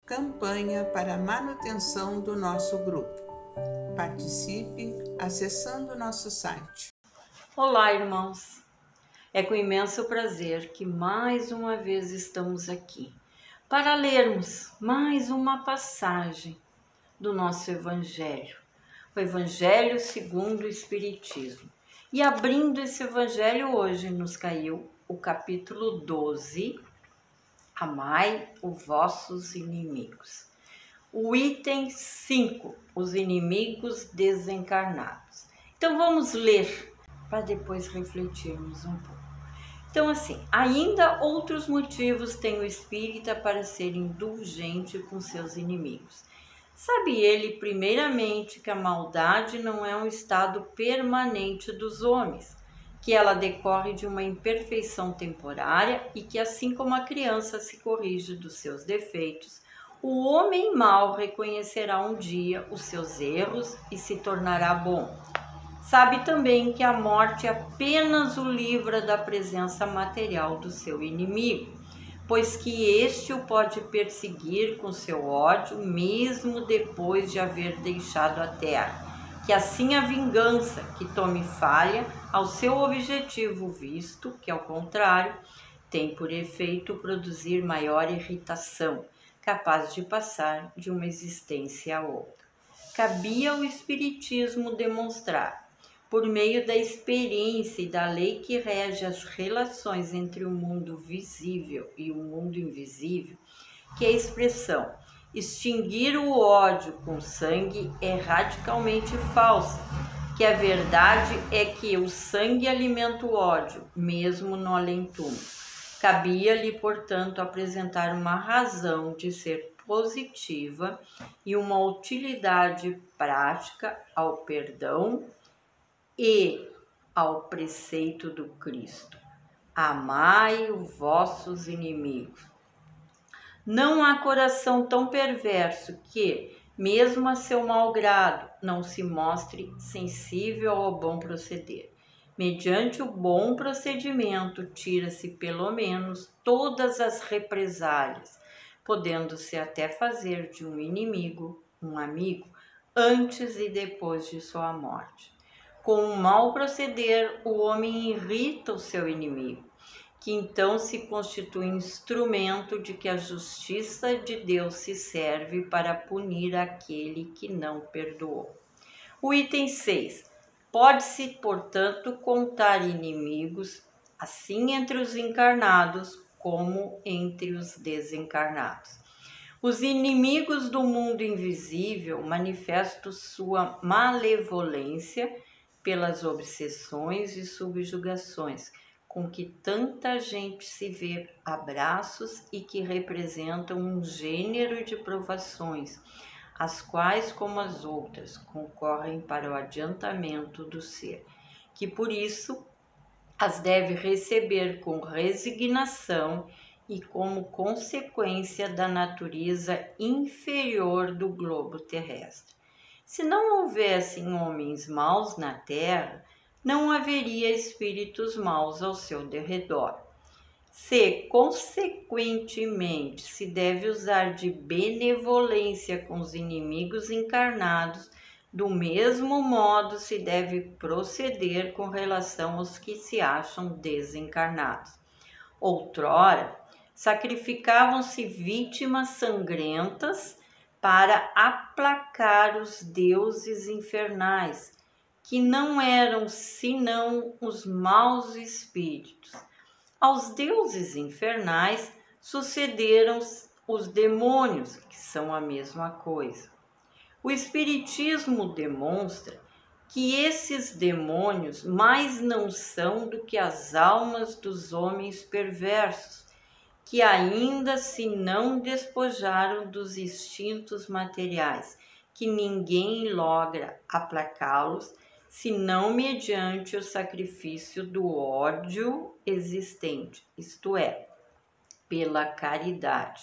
campanha para a manutenção do nosso grupo. Participe acessando nosso site. Olá, irmãos! É com imenso prazer que mais uma vez estamos aqui para lermos mais uma passagem do nosso Evangelho, o Evangelho segundo o Espiritismo. E abrindo esse Evangelho hoje nos caiu o capítulo 12, Amai os vossos inimigos. O item 5, os inimigos desencarnados. Então vamos ler para depois refletirmos um pouco. Então assim, ainda outros motivos tem o espírita para ser indulgente com seus inimigos. Sabe ele, primeiramente, que a maldade não é um estado permanente dos homens, que ela decorre de uma imperfeição temporária e que, assim como a criança se corrige dos seus defeitos, o homem mau reconhecerá um dia os seus erros e se tornará bom. Sabe também que a morte apenas o livra da presença material do seu inimigo, pois que este o pode perseguir com seu ódio, mesmo depois de haver deixado a terra. Que assim a vingança que tome falha ao seu objetivo visto, que ao contrário, tem por efeito produzir maior irritação, capaz de passar de uma existência a outra. Cabia ao Espiritismo demonstrar, por meio da experiência e da lei que rege as relações entre o mundo visível e o mundo invisível, que a expressão extinguir o ódio com sangue é radicalmente falsa, que a verdade é que o sangue alimenta o ódio, mesmo no além-túmulo. Cabia-lhe, portanto, apresentar uma razão de ser positiva e uma utilidade prática ao perdão e ao preceito do Cristo. Amai os vossos inimigos. Não há coração tão perverso que, mesmo a seu mau grado, não se mostre sensível ao bom proceder. Mediante o bom procedimento, tira-se pelo menos todas as represálias, podendo-se até fazer de um inimigo um amigo, antes e depois de sua morte. Com o mau proceder, o homem irrita o seu inimigo, que então se constitui instrumento de que a justiça de Deus se serve para punir aquele que não perdoou. O item 6. Pode-se, portanto, contar inimigos, assim entre os encarnados como entre os desencarnados. Os inimigos do mundo invisível manifestam sua malevolência pelas obsessões e subjugações com que tanta gente se vê a braços e que representam um gênero de provações, as quais, como as outras, concorrem para o adiantamento do ser, que por isso as deve receber com resignação e como consequência da natureza inferior do globo terrestre. Se não houvessem homens maus na terra, não haveria espíritos maus ao seu derredor. Se, consequentemente, se deve usar de benevolência com os inimigos encarnados, do mesmo modo se deve proceder com relação aos que se acham desencarnados. Outrora, sacrificavam-se vítimas sangrentas para aplacar os deuses infernais, que não eram senão os maus espíritos. Aos deuses infernais sucederam os demônios, que são a mesma coisa. O Espiritismo demonstra que esses demônios mais não são do que as almas dos homens perversos, que ainda se não despojaram dos instintos materiais, que ninguém logra aplacá-los, senão mediante o sacrifício do ódio existente, isto é, pela caridade,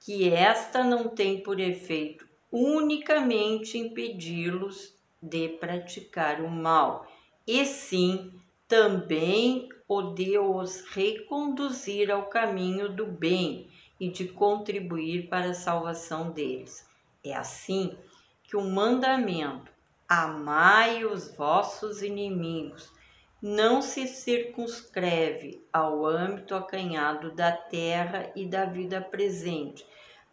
que esta não tem por efeito unicamente impedi-los de praticar o mal, e sim também o de os reconduzir ao caminho do bem e de contribuir para a salvação deles. É assim que o mandamento, amai os vossos inimigos, não se circunscreve ao âmbito acanhado da terra e da vida presente.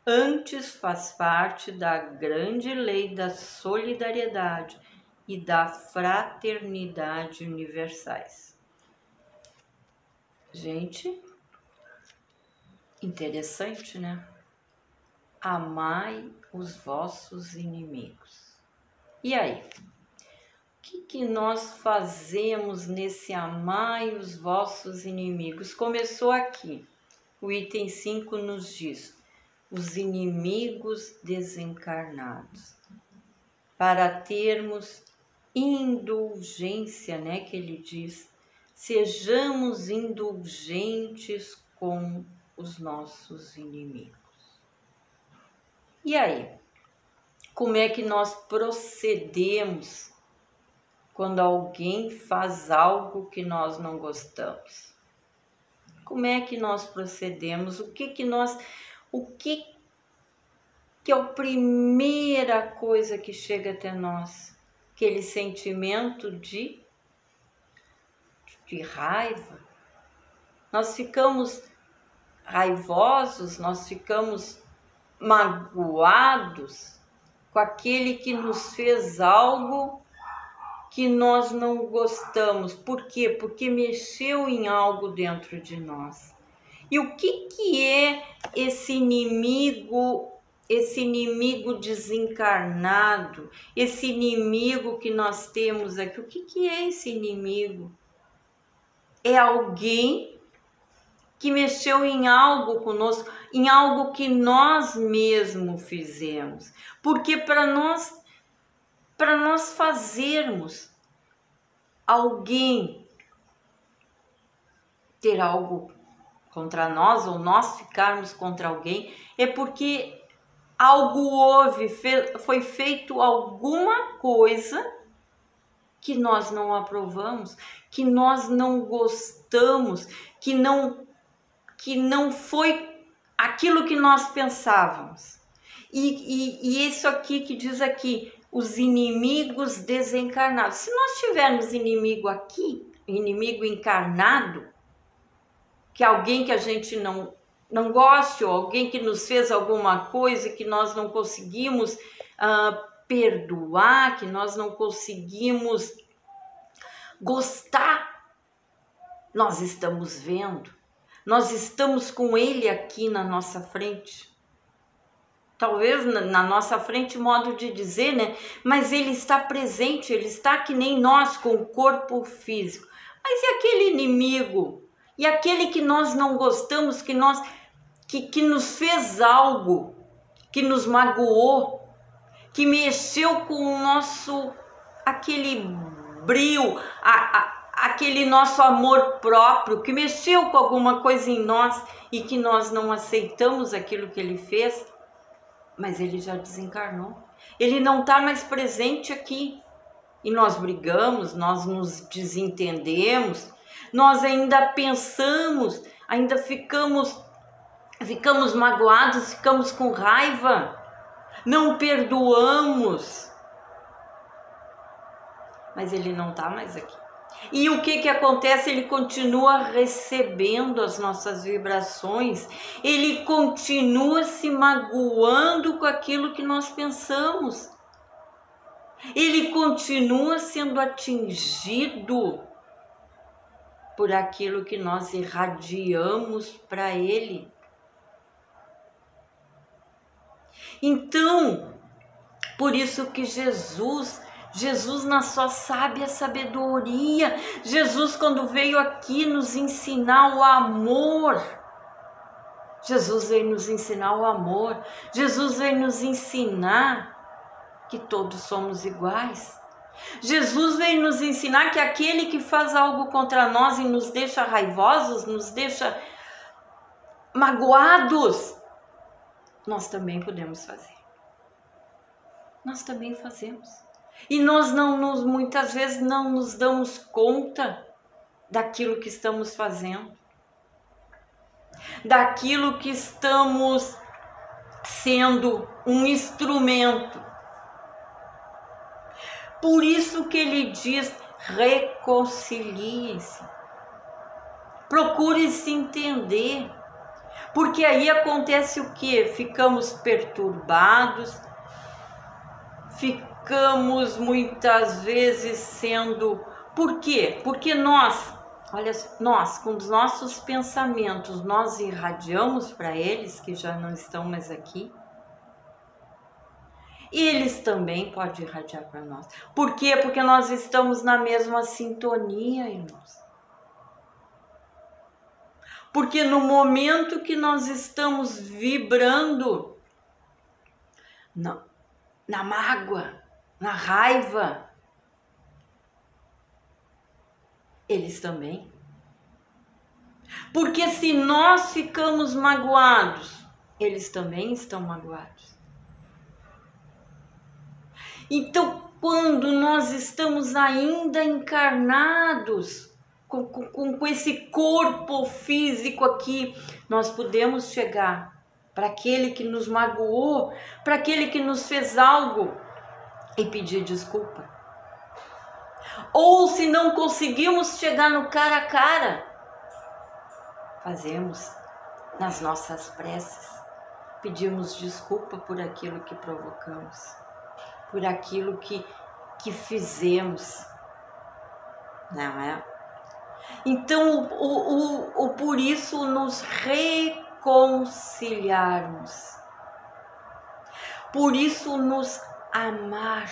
Antes faz parte da grande lei da solidariedade e da fraternidade universais. Gente, interessante, né? Amai os vossos inimigos. E aí? O que nós fazemos nesse amai os vossos inimigos? Começou aqui. O item 5 nos diz: os inimigos desencarnados. Para termos indulgência, né, que ele diz, sejamos indulgentes com os nossos inimigos. E aí? Como é que nós procedemos quando alguém faz algo que nós não gostamos? Como é que nós procedemos? O que é a primeira coisa que chega até nós? Aquele sentimento de raiva. Nós ficamos raivosos, nós ficamos magoados com aquele que nos fez algo que nós não gostamos. Por quê? Porque mexeu em algo dentro de nós. E o que é esse inimigo desencarnado, esse inimigo que nós temos aqui? O que é esse inimigo? É alguém que mexeu em algo conosco, em algo que nós mesmos fizemos. Porque para nós fazermos alguém ter algo contra nós, ou nós ficarmos contra alguém, é porque algo houve, foi feito alguma coisa que nós não aprovamos, que nós não gostamos, que não foi aquilo que nós pensávamos. E isso aqui que diz aqui, os inimigos desencarnados. Se nós tivermos inimigo aqui, inimigo encarnado, que é alguém que a gente não goste, ou alguém que nos fez alguma coisa que nós não conseguimos perdoar, que nós não conseguimos gostar, nós estamos vendo, nós estamos com ele aqui na nossa frente. Talvez na nossa frente, modo de dizer, né? Mas ele está presente, ele está que nem nós, com o corpo físico. Mas e aquele inimigo? E aquele que nós não gostamos, que nos fez algo, que nos magoou, que mexeu com o nosso, aquele brio, aquele nosso amor próprio, que mexeu com alguma coisa em nós e que nós não aceitamos aquilo que ele fez, mas ele já desencarnou. Ele não está mais presente aqui. E nós brigamos, nós nos desentendemos, nós ainda pensamos, ainda ficamos magoados, ficamos com raiva, não perdoamos. Mas ele não está mais aqui. E o que acontece? Ele continua recebendo as nossas vibrações, ele continua se magoando com aquilo que nós pensamos, ele continua sendo atingido por aquilo que nós irradiamos para ele. Então, por isso que Jesus na sua sábia sabedoria, Jesus, quando veio aqui nos ensinar o amor, Jesus veio nos ensinar o amor, Jesus veio nos ensinar que todos somos iguais. Jesus veio nos ensinar que aquele que faz algo contra nós e nos deixa raivosos, nos deixa magoados, nós também podemos fazer. Nós também fazemos. E nós muitas vezes não nos damos conta daquilo que estamos fazendo. daquilo que estamos sendo um instrumento. Por isso que ele diz: reconcilie-se, procure se entender, porque aí acontece o quê? Ficamos perturbados, ficamos muitas vezes sendo... Por quê? Porque nós com os nossos pensamentos, nós irradiamos para eles que já não estão mais aqui. E eles também podem irradiar para nós. Por quê? Porque nós estamos na mesma sintonia, irmãos. Porque no momento que nós estamos vibrando na mágoa, na raiva, eles também. Porque se nós ficamos magoados, eles também estão magoados. Então, quando nós estamos ainda encarnados, com esse corpo físico aqui, nós podemos chegar para aquele que nos magoou, para aquele que nos fez algo e pedir desculpa. Ou se não conseguimos chegar no cara a cara, fazemos nas nossas preces, pedimos desculpa por aquilo que provocamos, por aquilo que fizemos, não é? Então, por isso nos reconciliarmos, por isso nos amar.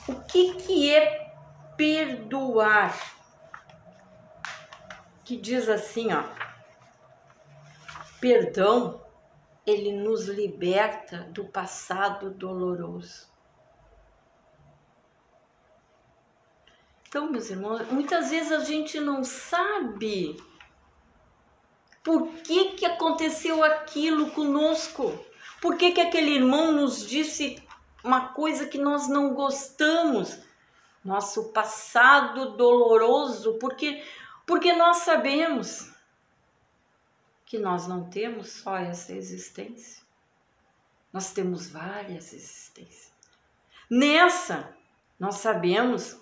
O que é perdoar? Que diz assim, ó, perdão, ele nos liberta do passado doloroso. Então, meus irmãos, muitas vezes a gente não sabe por que aconteceu aquilo conosco. Por que aquele irmão nos disse uma coisa que nós não gostamos. Nosso passado doloroso, porque nós sabemos que nós não temos só essa existência. Nós temos várias existências. Nessa, nós sabemos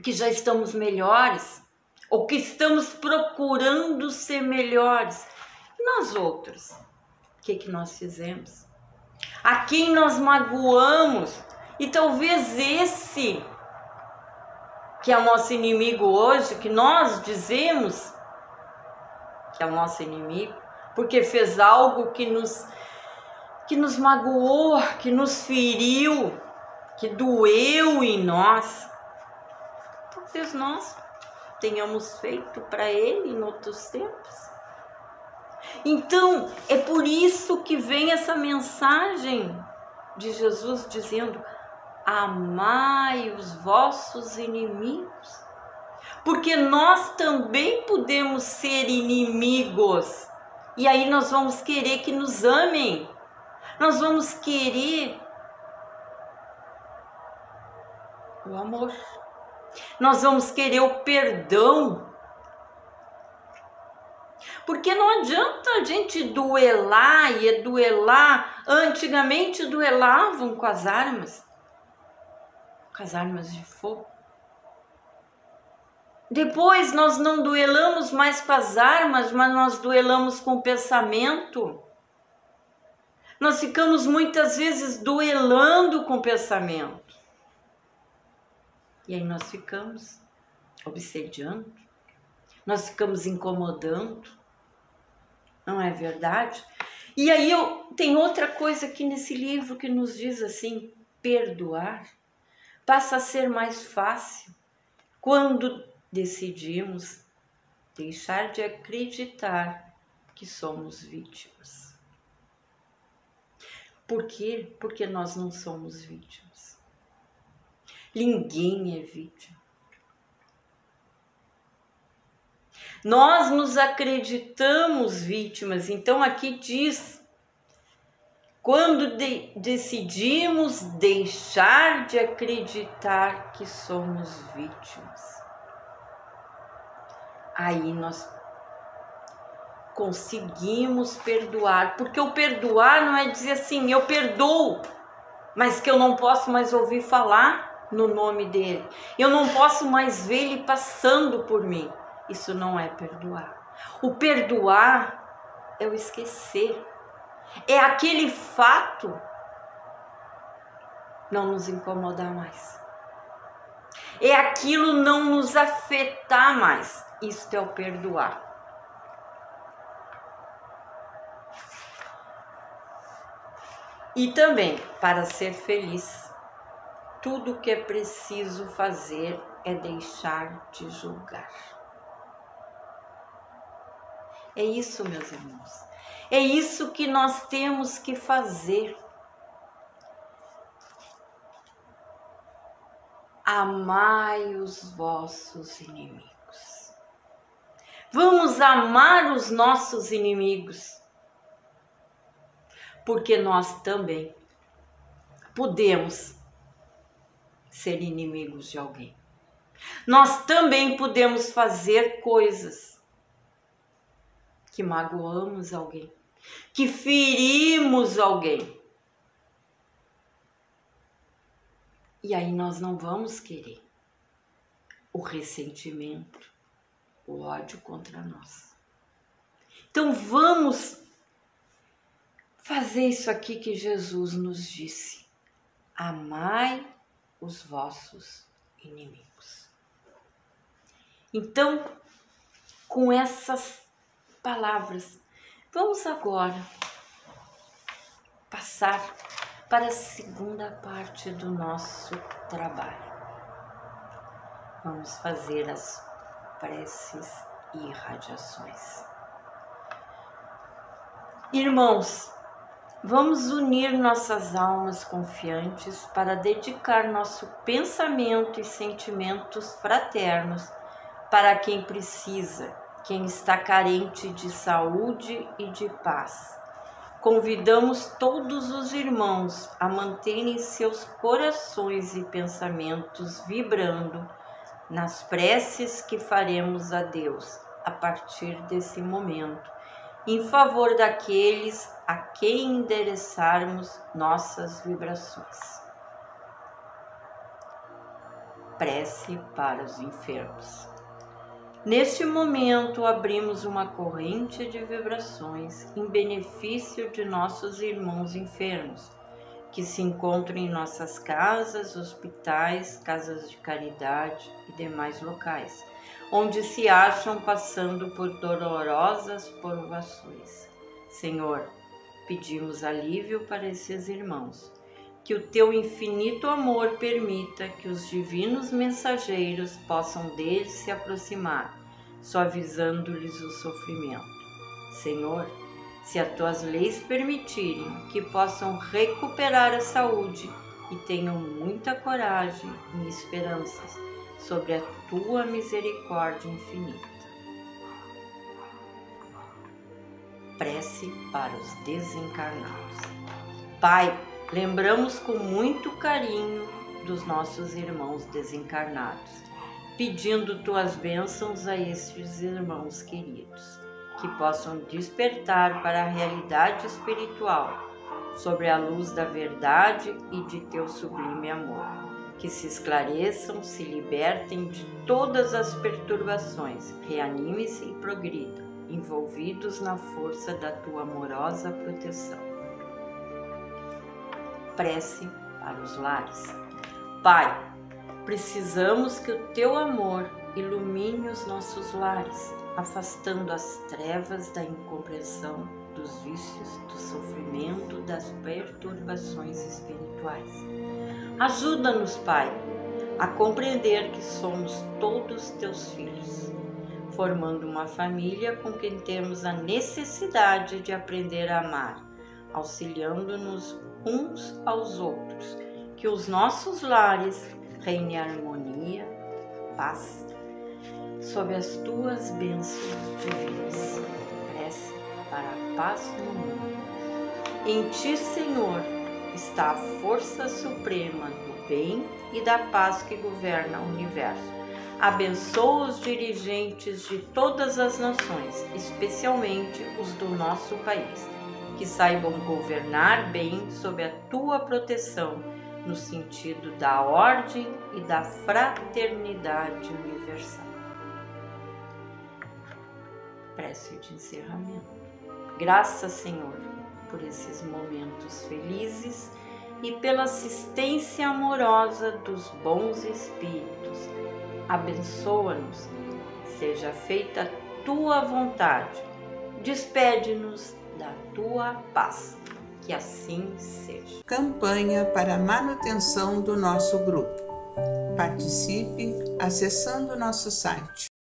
que já estamos melhores, ou que estamos procurando ser melhores. E nas outras, o que nós fizemos? A quem nós magoamos? E talvez esse, que é o nosso inimigo hoje, que nós dizemos que é o nosso inimigo, porque fez algo que nos magoou, que nos feriu, que doeu em nós. Talvez nós tenhamos feito para ele em outros tempos. Então, é por isso que vem essa mensagem de Jesus dizendo: amai os vossos inimigos. Porque nós também podemos ser inimigos. E aí nós vamos querer que nos amem. Nós vamos querer o amor. Nós vamos querer o perdão. Porque não adianta a gente duelar e duelar. Antigamente duelavam com as armas de fogo. Depois nós não duelamos mais com as armas, mas nós duelamos com o pensamento. Nós ficamos muitas vezes duelando com o pensamento. E aí nós ficamos obsediando, nós ficamos incomodando. Não é verdade? E aí tem outra coisa aqui nesse livro que nos diz assim: perdoar passa a ser mais fácil quando decidimos deixar de acreditar que somos vítimas. Por quê? Porque nós não somos vítimas. Ninguém é vítima. Nós nos acreditamos vítimas. Então aqui diz: quando decidimos deixar de acreditar que somos vítimas, aí nós conseguimos perdoar, porque o perdoar não é dizer assim, eu perdoo, mas que eu não posso mais ouvir falar no nome dele, eu não posso mais ver ele passando por mim. Isso não é perdoar. O perdoar é o esquecer, é aquele fato não nos incomodar mais, é aquilo não nos afetar mais. Isto é o perdoar. E também, para ser feliz, tudo o que é preciso fazer é deixar de julgar. É isso, meus irmãos. É isso que nós temos que fazer. Amai os vossos inimigos. Vamos amar os nossos inimigos, porque nós também podemos ser inimigos de alguém. Nós também podemos fazer coisas que magoamos alguém, que ferimos alguém. E aí nós não vamos querer o ressentimento, o ódio contra nós. Então vamos fazer isso aqui que Jesus nos disse: amai os vossos inimigos. Então, com essas palavras, vamos agora passar para a segunda parte do nosso trabalho. Vamos fazer as preces e irradiações. Irmãos, vamos unir nossas almas confiantes para dedicar nosso pensamento e sentimentos fraternos para quem precisa, quem está carente de saúde e de paz. Convidamos todos os irmãos a manterem seus corações e pensamentos vibrando nas preces que faremos a Deus a partir desse momento, em favor daqueles a quem endereçarmos nossas vibrações. Prece para os enfermos. Neste momento, abrimos uma corrente de vibrações em benefício de nossos irmãos enfermos, que se encontram em nossas casas, hospitais, casas de caridade e demais locais, onde se acham passando por dolorosas provações. Senhor, pedimos alívio para esses irmãos, que o teu infinito amor permita que os divinos mensageiros possam deles se aproximar, suavizando-lhes o sofrimento. Senhor, se as tuas leis permitirem, que possam recuperar a saúde e tenham muita coragem e esperanças sobre a tua misericórdia infinita. Prece para os desencarnados. Pai, lembramos com muito carinho dos nossos irmãos desencarnados, pedindo tuas bênçãos a estes irmãos queridos, que possam despertar para a realidade espiritual, sobre a luz da verdade e de teu sublime amor, que se esclareçam, se libertem de todas as perturbações, reanime-se e progridam, envolvidos na força da tua amorosa proteção. Prece para os lares. Pai, precisamos que o teu amor ilumine os nossos lares, afastando as trevas da incompreensão, dos vícios, do sofrimento, das perturbações espirituais. Ajuda-nos, Pai, a compreender que somos todos teus filhos, formando uma família com quem temos a necessidade de aprender a amar, auxiliando-nos uns aos outros, que os nossos lares reine harmonia, paz, sob as tuas bênçãos divinas. Prece para a paz no mundo. Em ti, Senhor, está a força suprema do bem e da paz que governa o universo. Abençoa os dirigentes de todas as nações, especialmente os do nosso país, que saibam governar bem sob a tua proteção, no sentido da ordem e da fraternidade universal. Prece de encerramento. Graças, Senhor, por esses momentos felizes e pela assistência amorosa dos bons espíritos. Abençoa-nos, seja feita a tua vontade, despede-nos da tua paz, que assim seja. Campanha para a manutenção do nosso grupo. Participe acessando nosso site